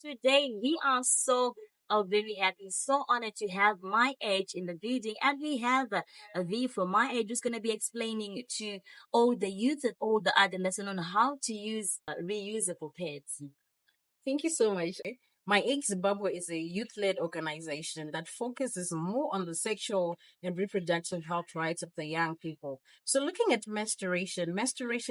Today we are so very happy, so honored to have my age in the building, and we have a V from my age who's going to be explaining to all the youth and all the adolescents on how to use reusable pads. Thank you so much. My Egg Zimbabwe is a youth led organization that focuses more on the sexual and reproductive health rights of the young people. So, looking at menstruation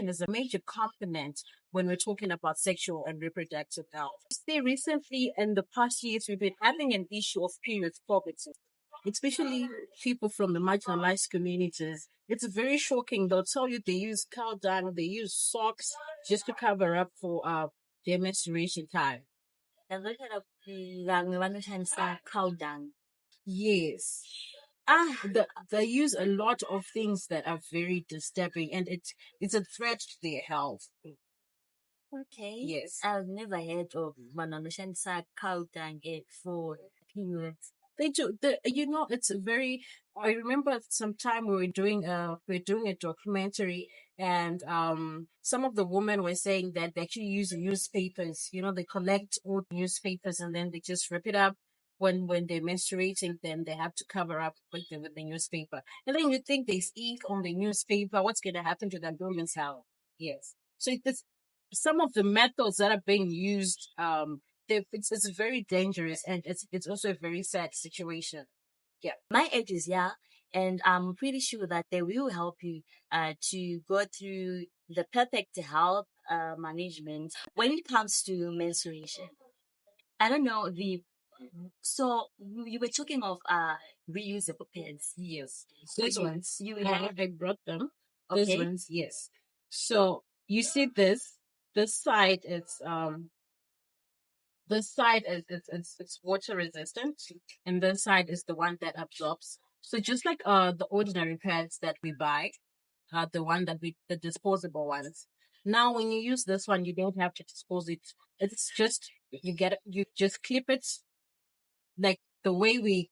is a major component when we're talking about sexual and reproductive health. See, recently in the past years, we've been having an issue of period poverty, especially people from the marginalized communities. It's very shocking. They'll tell you they use cow dung, they use socks just to cover up for their menstruation time. Cow dung. Yes. They use a lot of things that are very disturbing, and it's a threat to their health. Okay. Yes. I've never heard of Mananoshansa cow dung for periods. They do. It's a very. I remember sometime we were doing a documentary, and some of the women were saying that they actually use newspapers. They collect old newspapers and then they just rip it up when they're menstruating. Then they have to cover up with the newspaper, and then you think there's ink on the newspaper. What's going to happen to that woman's health? Yes. So it's some of the methods that are being used. It's very dangerous, and it's also a very sad situation. Yeah. My age is young, and I'm pretty sure that they will help you to go through the perfect health management when it comes to menstruation. I don't know the so you were talking of reusable pads. Yes. Those ones. You I, have I brought them. Those okay. ones, yes. So you see this side it's water resistant, and this side is the one that absorbs. So just like the ordinary pads that we buy, the disposable ones. Now when you use this one, you don't have to dispose it. It's just you just clip it like the way we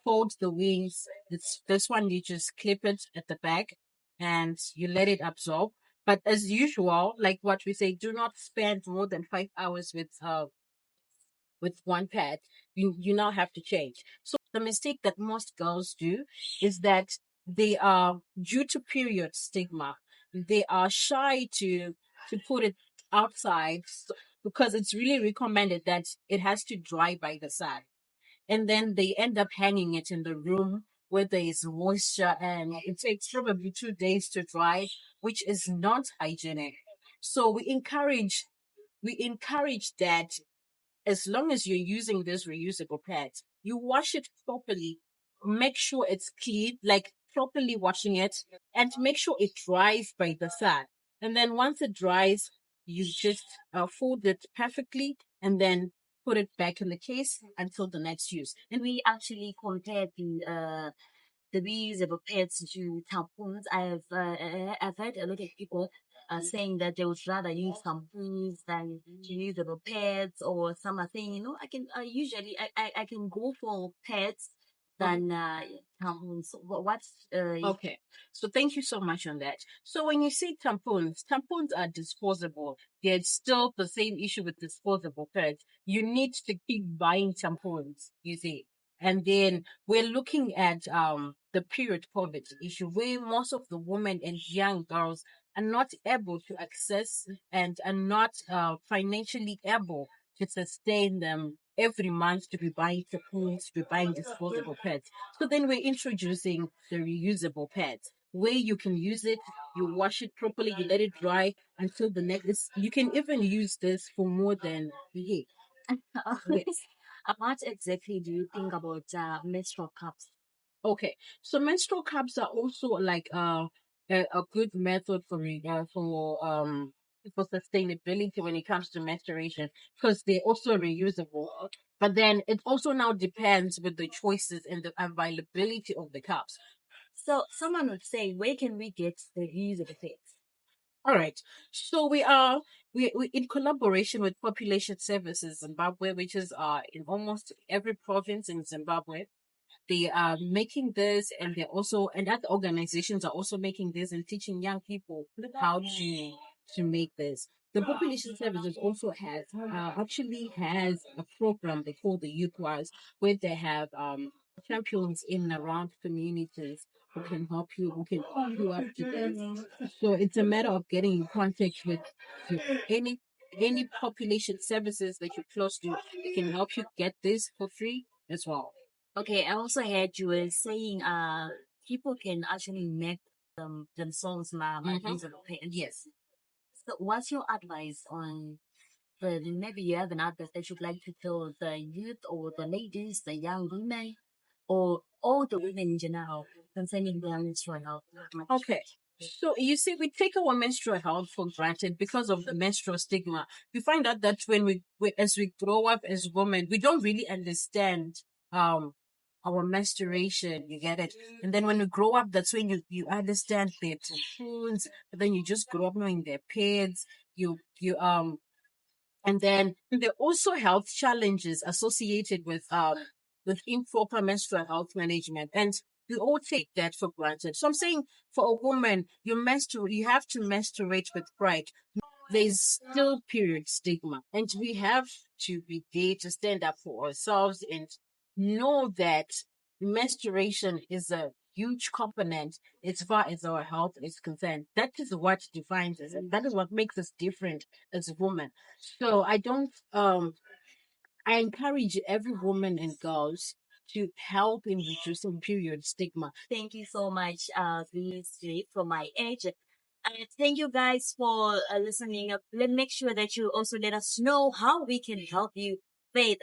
fold the wings. It's this one, you just clip it at the back and you let it absorb. But as usual, like what we say, do not spend more than 5 hours with one pad. You now have to change. So the mistake that most girls do is that they are, due to period stigma, they are shy to put it outside, because it's really recommended that it has to dry by the sun, and then they end up hanging it in the room where there is moisture, and it takes probably 2 days to dry, which is not hygienic. So we encourage that as long as you're using this reusable pads, you wash it properly. Make sure it's clean, like properly washing it, and make sure it dries by the sun. And then once it dries, you just fold it perfectly and then put it back in the case until the next use. And we actually compared the reusable pads to tampons. I've heard a lot of people saying that they would rather use tampons than reusable pads, or some are saying, I can usually I can go for pads than tampons. So what's Okay. So thank you so much on that. So when you say tampons are disposable. There's still the same issue with disposable pads. You need to keep buying tampons, you see. And then we're looking at the period poverty issue, where most of the women and young girls are not able to access and are not financially able to sustain them every month, to be buying tampons, to be buying disposable pads. So then we're introducing the reusable pads, where you can use it, you wash it properly, you let it dry until the next. You can even use this for more than a year. Yes. what exactly do you think about menstrual cups? Okay. So menstrual cups are also like a good method for sustainability when it comes to menstruation, because they're also reusable. But then it also now depends with the choices and the availability of the cups. So someone would say, where can we get the reusable pads? All right. So we in collaboration with Population Services Zimbabwe, which is in almost every province in Zimbabwe. They are making this, and other organizations are also making this and teaching young people how to make this. The population services also has actually has a program they call the Youth Wise, where they have champions in and around communities who can help you, who can pull you up to this. So it's a matter of getting in contact with you. Any population services that you're close to, they can help you get this for free as well. Okay, I also heard you were saying people can actually make themselves reusable pants. Yes. So what's your advice on maybe you have an advice that you'd like to tell the youth or the ladies, the young women, or all the women in general concerning their menstrual health? Okay. So you see, we take our menstrual health for granted because of the menstrual stigma. We find out that when as we grow up as women, we don't really understand um our menstruation. You get it, and then when we grow up, that's when you understand their taboos. But then you just grow up knowing their periods. You and then there are also health challenges associated with improper menstrual health management. And we all take that for granted. So I'm saying for a woman, you have to menstruate with pride. There's still period stigma, and we have to be there to stand up for ourselves and know that menstruation is a huge component as far as our health is concerned. That is what defines us, and that is what makes us different as a woman. So I encourage every woman and girls to help in reducing period stigma. Thank you so much, this from my age. And thank you guys for listening. Let make sure that you also let us know how we can help you fade